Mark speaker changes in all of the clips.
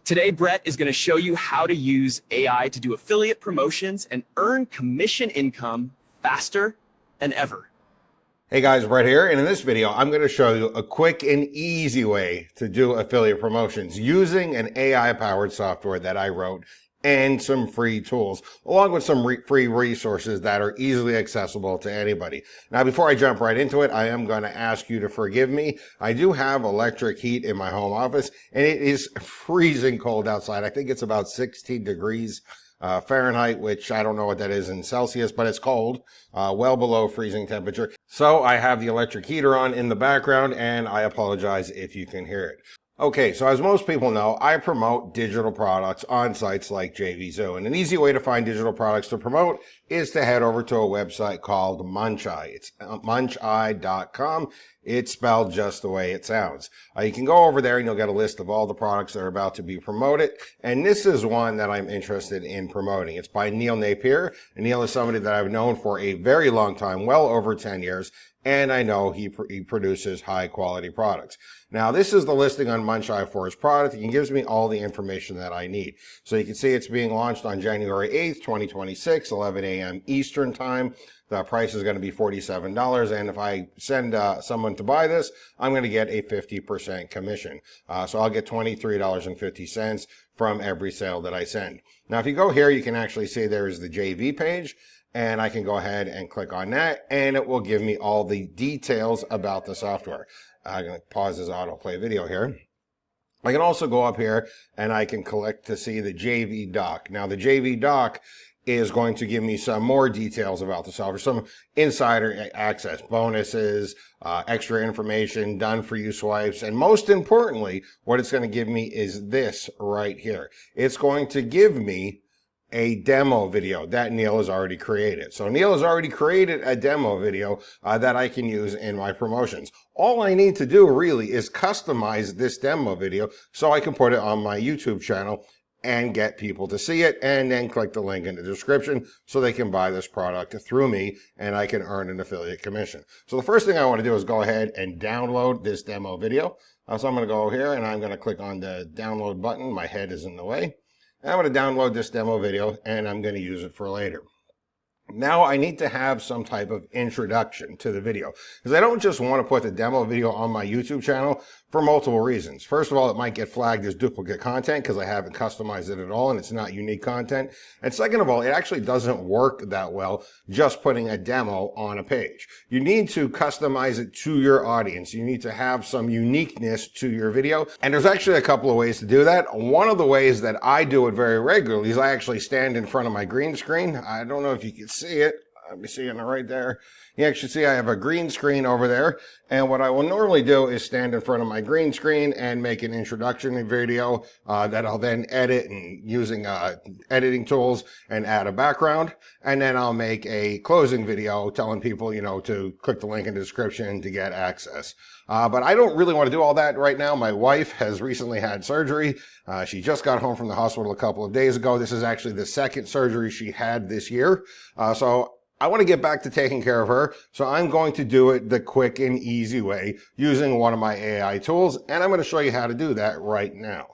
Speaker 1: Today, Brett is going to show you how to use AI to do affiliate promotions and earn commission income faster than ever.
Speaker 2: Hey guys, Brett here, and in this video, I'm going to show you a quick and easy way to do affiliate promotions using an AI-powered software that I wrote and some free tools, along with some free resources that are easily accessible to anybody. Now, before I jump right into it, I am going to ask you to forgive me. I do have electric heat in my home office, and it is freezing cold outside. I think it's about 16 degrees Fahrenheit, which I don't know what that is in Celsius, but it's cold, well below freezing temperature. So I have the electric heater on in the background, and I apologize if you can hear it. Okay, so as most people know, I promote digital products on sites like JVZoo, and an easy way to find digital products to promote is to head over to a website called Muncheye. It's muncheye.com. It's spelled just the way it sounds. You can go over there and you'll get a list of all the products that are about to be promoted, and this is one that I'm interested in promoting. It's by Neil Napier, and Neil is somebody that I've known for a very long time, well over 10 years, and I know he produces high quality products. Now, this is the listing on Muncheye for his product. It gives me all the information that I need. So you can see it's being launched on January 8th, 2026, 11 a.m. Eastern time. The price is going to be $47, and if I send someone to buy this, I'm going to get a 50% commission. So I'll get $23.50 from every sale that I send. Now, if you go here, you can actually see there's the JV page, and I can go ahead and click on that, and it will give me all the details about the software. I'm going to pause this autoplay video here. I can also go up here and I can click to see the JV doc. Now, the JV doc is going to give me some more details about the software, some insider access, bonuses, extra information, done for you swipes, and most importantly, what it's going to give me is this right here. It's going to give me a demo video that Neil has already created. So Neil has already created a demo video that I can use in my promotions. All I need to do really is customize this demo video so I can put it on my YouTube channel and get people to see it, and then click the link in the description so they can buy this product through me and I can earn an affiliate commission. So the first thing I want to do is go ahead and download this demo video. So I'm going to go here and I'm going to click on the download button. My head is in the way. And I'm going to download this demo video and I'm going to use it for later. Now I need to have some type of introduction to the video, because I don't just want to put the demo video on my YouTube channel for multiple reasons. First of all, it might get flagged as duplicate content because I haven't customized it at all and it's not unique content. And second of all, it actually doesn't work that well just putting a demo on a page. You need to customize it to your audience. You need to have some uniqueness to your video. And there's actually a couple of ways to do that. One of the ways that I do it very regularly is I actually stand in front of my green screen. I don't know if you can see it. Let me see it right there. You actually see I have a green screen over there. And what I will normally do is stand in front of my green screen and make an introduction video that I'll then edit and using editing tools and add a background. And then I'll make a closing video telling people, to click the link in the description to get access. But I don't really want to do all that right now. My wife has recently had surgery. She just got home from the hospital a couple of days ago. This is actually the second surgery she had this year. So I want to get back to taking care of her, so I'm going to do it the quick and easy way using one of my AI tools, and I'm going to show you how to do that right now.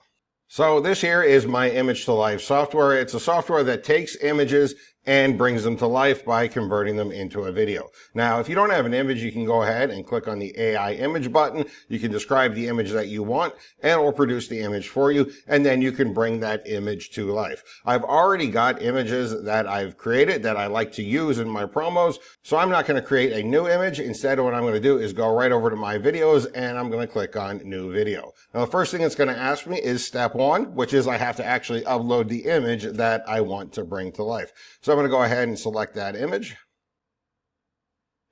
Speaker 2: So this here is my Image to Life software. It's a software that takes images and brings them to life by converting them into a video. Now, if you don't have an image, you can go ahead and click on the AI image button. You can describe the image that you want, and it will produce the image for you, and then you can bring that image to life. I've already got images that I've created that I like to use in my promos, so I'm not going to create a new image. Instead, what I'm going to do is go right over to my videos, and I'm going to click on New Video. Now, the first thing it's going to ask me is step one, which is I have to actually upload the image that I want to bring to life. So I'm going to go ahead and select that image,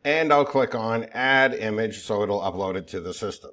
Speaker 2: and I'll click on Add Image so it'll upload it to the system.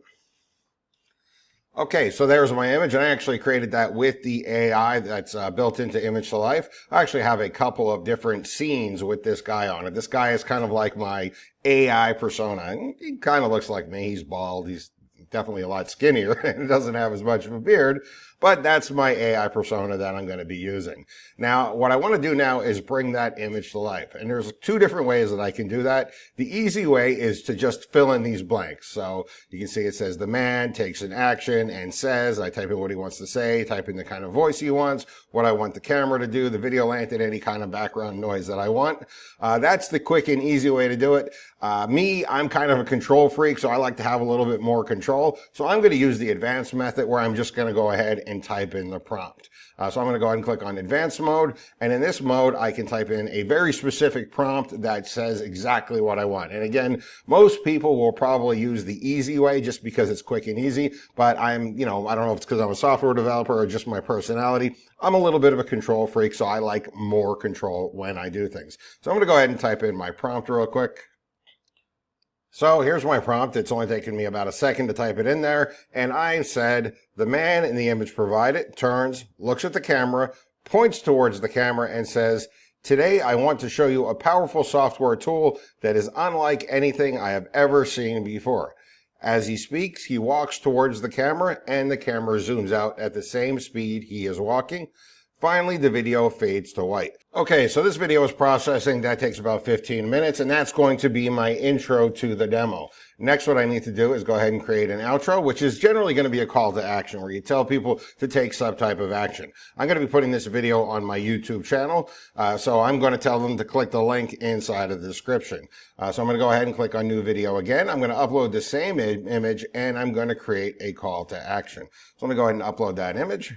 Speaker 2: Okay, so there's my image, and I actually created that with the AI that's built into Image to Life. I actually have a couple of different scenes with this guy on it. This guy is kind of like my AI persona. He kind of looks like me. He's bald. He's definitely a lot skinnier and doesn't have as much of a beard. but that's my AI persona that I'm going to be using. Now, what I want to do now is bring that image to life. And there's two different ways that I can do that. The easy way is to just fill in these blanks. So you can see it says the man takes an action and says, I type in what he wants to say, type in the kind of voice he wants, what I want the camera to do, the video length, and any kind of background noise that I want. That's the quick and easy way to do it. I'm kind of a control freak, so I like to have a little bit more control. So I'm going to use the advanced method where I'm just going to go ahead and type in the prompt. So I'm going to go ahead and click on advanced mode. And in this mode, I can type in a very specific prompt that says exactly what I want. And again, most people will probably use the easy way just because it's quick and easy. But I don't know if it's because I'm a software developer or just my personality. I'm a little bit of a control freak, so I like more control when I do things. So I'm going to go ahead and type in my prompt real quick. So here's my prompt. It's only taken me about a second to type it in there. And I said, the man in the image provided turns, looks at the camera, points towards the camera and says, today I want to show you a powerful software tool that is unlike anything I have ever seen before. As he speaks, he walks towards the camera and the camera zooms out at the same speed he is walking. Finally, the video fades to white. Okay, so this video is processing. That takes about 15 minutes, and that's going to be my intro to the demo. Next, what I need to do is go ahead and create an outro, which is generally going to be a call to action where you tell people to take some type of action. I'm going to be putting this video on my YouTube channel, so I'm going to tell them to click the link inside of the description. So I'm going to go ahead and click on new video again. I'm going to upload the same image, and I'm going to create a call to action. So I'm going to go ahead and upload that image.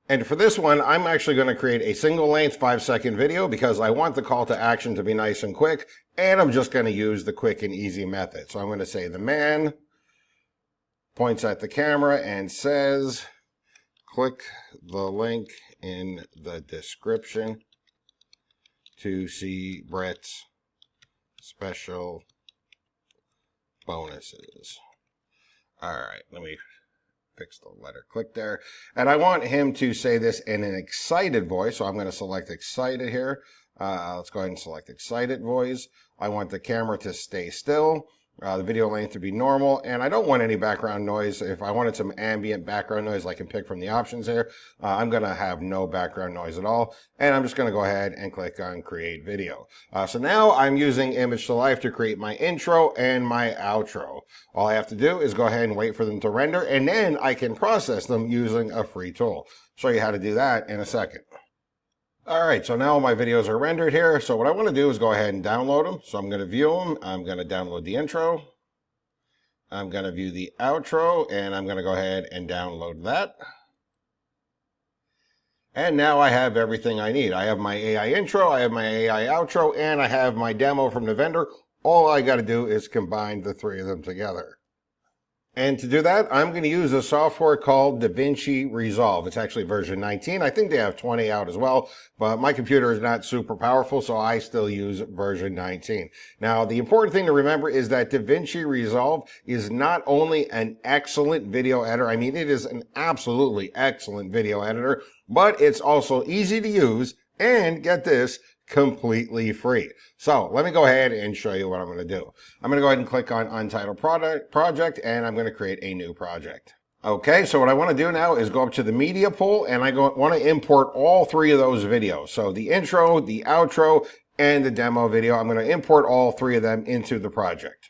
Speaker 2: And for this one, I'm actually going to create a single length 5-second video because I want the call to action to be nice and quick. And I'm just going to use the quick and easy method. So I'm going to say the man points at the camera and says, click the link in the description to see Brett's special bonuses. All right, let me fix the letter click there. And I want him to say this in an excited voice. So I'm going to select excited here. Let's go ahead and select excited voice. I want the camera to stay still. The video length to be normal. And I don't want any background noise. If I wanted some ambient background noise, I can pick from the options here. I'm going to have no background noise at all. And I'm just going to go ahead and click on create video. So now I'm using Image to Life to create my intro and my outro. All I have to do is go ahead and wait for them to render, and then I can process them using a free tool. Show you how to do that in a second. All right, so now my videos are rendered here. So what I want to do is go ahead and download them. So I'm going to view them. I'm going to download the intro. I'm going to view the outro, and I'm going to go ahead and download that. And now I have everything I need. I have my AI intro, I have my AI outro, and I have my demo from the vendor. All I got to do is combine the three of them together. And to do that, I'm going to use a software called DaVinci Resolve. It's actually version 19. I think they have 20 out as well, but my computer is not super powerful, so I still use version 19. Now, the important thing to remember is that DaVinci Resolve is not only an excellent video editor. I mean, it is an absolutely excellent video editor, but it's also easy to use, and get this, completely free. So let me go ahead and show you what I'm going to do. I'm going to go ahead and click on Untitled Project, and I'm going to create a new project. Okay, so what I want to do now is go up to the media pool, and I want to import all three of those videos. So the intro, the outro, and the demo video. I'm going to import all three of them into the project.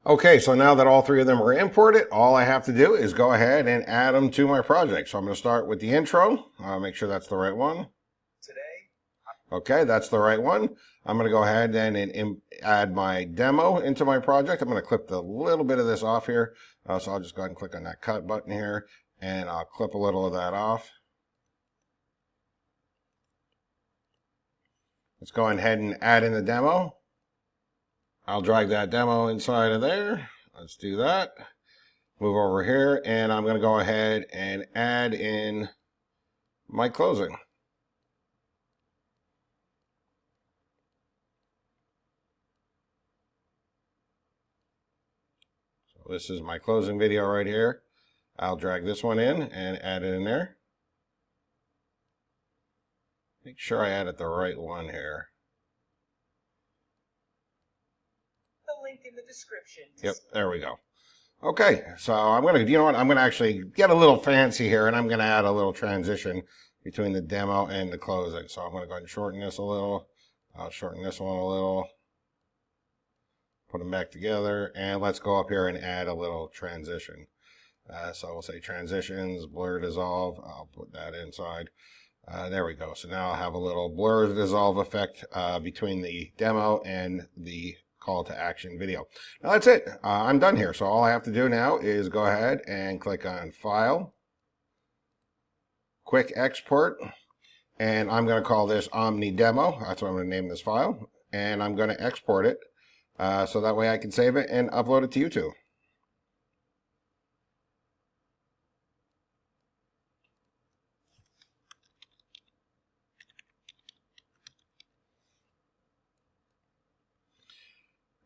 Speaker 2: Okay, so now that all three of them are imported, all I have to do is go ahead and add them to my project. So I'm going to start with the intro. Make sure that's the right one. Okay, that's the right one. I'm going to go ahead and add my demo into my project. I'm going to clip a little bit of this off here. So I'll just go ahead and click on that cut button here, and I'll clip a little of that off. Let's go ahead and add in the demo. I'll drag that demo inside of there. Let's do that. Move over here, and I'm going to go ahead and add in my closing. This is my closing video right here. I'll drag this one in and add it in there. Make sure I added the right one here.
Speaker 3: The link in the description.
Speaker 2: Yep, there we go. Okay, so I'm going to, you know what, I'm going to actually get a little fancy here, and I'm going to add a little transition between the demo and the closing. So I'm going to go ahead and shorten this a little. I'll shorten this one a little. Put them back together, and let's go up here and add a little transition. So we'll say transitions, blur dissolve. I'll put that inside. There we go. So now I'll have a little blur dissolve effect between the demo and the call to action video. Now that's it. I'm done here. So all I have to do now is go ahead and click on File, Quick Export, and I'm going to call this Omni Demo. That's what I'm going to name this file, and I'm going to export it so that way I can save it and upload it to YouTube.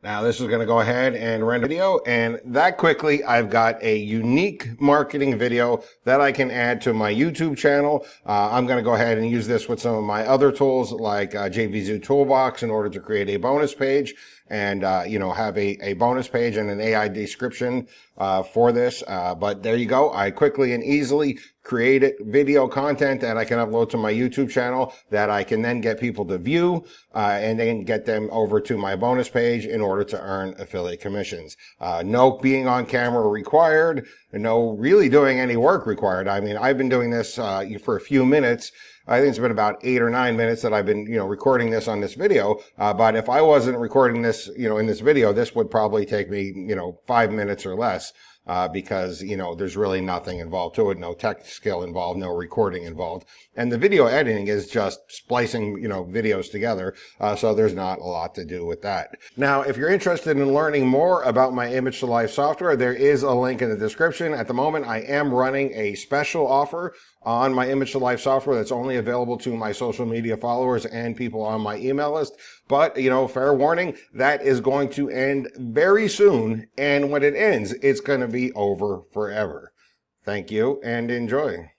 Speaker 2: Now this is going to go ahead and render video, and that quickly I've got a unique marketing video that I can add to my YouTube channel. I'm going to go ahead and use this with some of my other tools like JVZoo Toolbox in order to create a bonus page and have a bonus page and an AI description for this. But there you go. I quickly and easily create video content that I can upload to my YouTube channel that I can then get people to view and then get them over to my bonus page in order to earn affiliate commissions. No being on camera required, no really doing any work required. I mean, I've been doing this for a few minutes. I think it's been about 8 or 9 minutes that I've been, recording this on this video. But if I wasn't recording this, in this video, this would probably take me, 5 minutes or less. Because, there's really nothing involved to it, no tech skill involved, no recording involved. And the video editing is just splicing, videos together. So there's not a lot to do with that. Now, if you're interested in learning more about my Image to Life software, there is a link in the description. At the moment, I am running a special offer on my Image to Life software that's only available to my social media followers and people on my email list. But, fair warning, that is going to end very soon. And when it ends, it's going to be over forever. Thank you and enjoy.